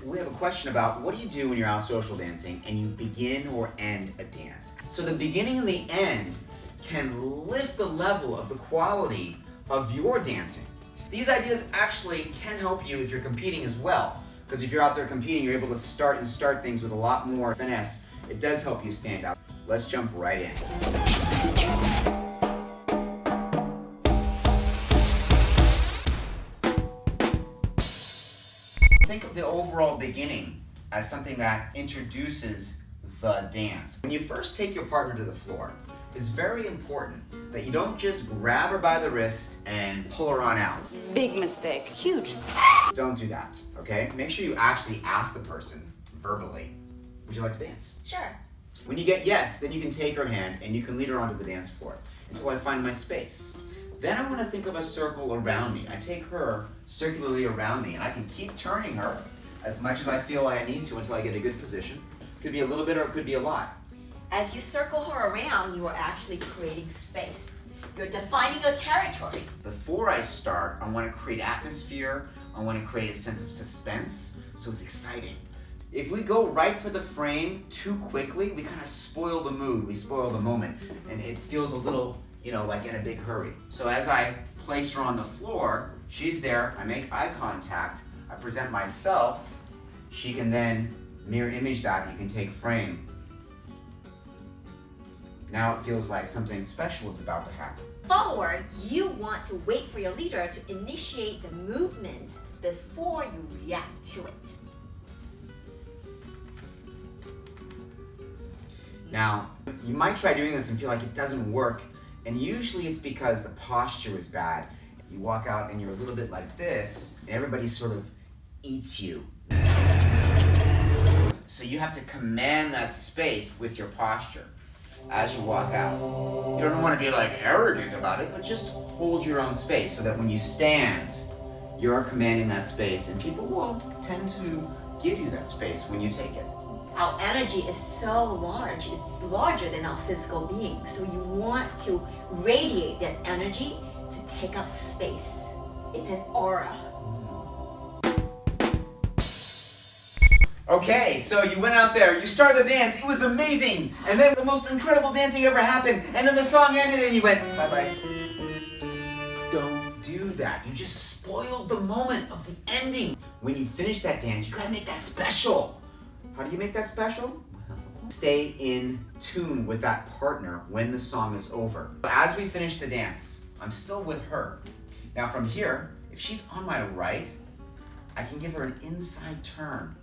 we have a question about what do you do when you're out social dancing and you begin or end a dance? So the beginning and the end can lift the level of the quality of your dancing. These ideas actually can help you if you're competing as well, because if you're out there competing, you're able to start things with a lot more finesse. It does help you stand out. Let's jump right in. Think of the overall beginning as something that introduces the dance. When you first take your partner to the floor, it's very important that you don't just grab her by the wrist and pull her on out. Big mistake. Huge. Don't do that, okay? Make sure you actually ask the person verbally, would you like to dance? Sure. When you get yes, then you can take her hand and you can lead her onto the dance floor until I find my space. Then I'm gonna think of a circle around me. I take her circularly around me and I can keep turning her as much as I feel I need to until I get a good position. Could be a little bit or it could be a lot. As you circle her around, you are actually creating space. You're defining your territory. Before I start, I want to create atmosphere. I want to create a sense of suspense, so it's exciting. If we go right for the frame too quickly, we kind of spoil the mood, we spoil the moment, and it feels a little, like in a big hurry. So as I place her on the floor, she's there, I make eye contact, I present myself, she can then mirror image that, you can take frame. Now it feels like something special is about to happen. Follower, you want to wait for your leader to initiate the movement before you react to it. Now, you might try doing this and feel like it doesn't work, and usually it's because the posture is bad. You walk out and you're a little bit like this, and everybody sort of eats you. So you have to command that space with your posture as you walk out. You don't want to be like arrogant about it, but just hold your own space so that when you stand, you're commanding that space, and people will tend to give you that space when you take it. Our energy is so large, it's larger than our physical being. So you want to radiate that energy to take up space. It's an aura. Okay, so you went out there, you started the dance, it was amazing, and then the most incredible dancing ever happened, and then the song ended and you went, bye-bye. Don't do that. You just spoiled the moment of the ending. When you finish that dance, you gotta make that special. How do you make that special? Stay in tune with that partner when the song is over. As we finish the dance, I'm still with her. Now from here, if she's on my right, I can give her an inside turn,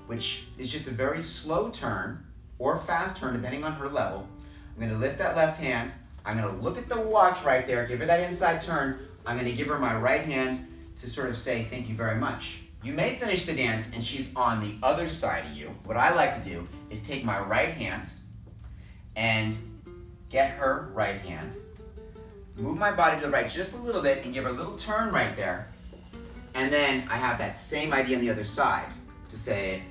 which is just a very slow turn or fast turn depending on her level. I'm gonna lift that left hand, I'm gonna look at the watch right there, give her that inside turn, I'm gonna give her my right hand to sort of say thank you very much. You may finish the dance and she's on the other side of you. What I like to do is take my right hand and get her right hand, move my body to the right just a little bit and give her a little turn right there. And then I have that same idea on the other side to say,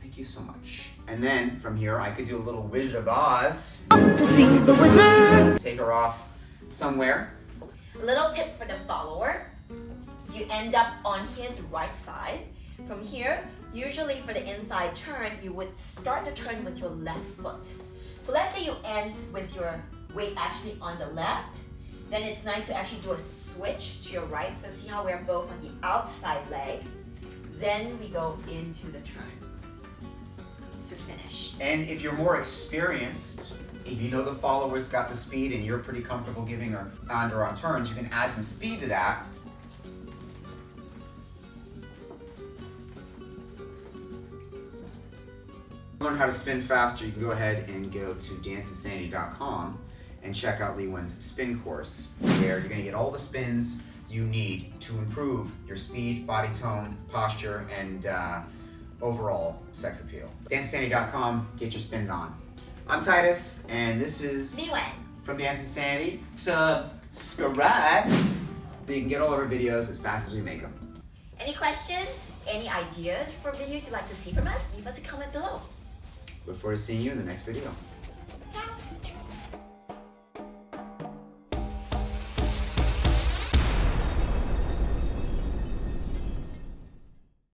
thank you so much. And then from here, I could do a little Wizard of Oz. To see the wizard. Take her off somewhere. A little tip for the follower. You end up on his right side. From here, usually for the inside turn, you would start the turn with your left foot. So let's say you end with your weight actually on the left. Then it's nice to actually do a switch to your right. So see how we're both on the outside leg. Then we go into the turn to finish. And if you're more experienced, if you know the follower's got the speed and you're pretty comfortable giving her on turns, you can add some speed to that. To learn how to spin faster, you can go ahead and go to DanceInsanity.com and check out LiWen's spin course, where you're gonna get all the spins you need to improve your speed, body tone, posture, and overall sex appeal. DanceInsanity.com, get your spins on. I'm Tytus, and this is LiWen from Dance Insanity. Subscribe so you can get all of our videos as fast as we make them. Any questions? Any ideas for videos you'd like to see from us? Leave us a comment below. Look forward to seeing you in the next video. Ciao.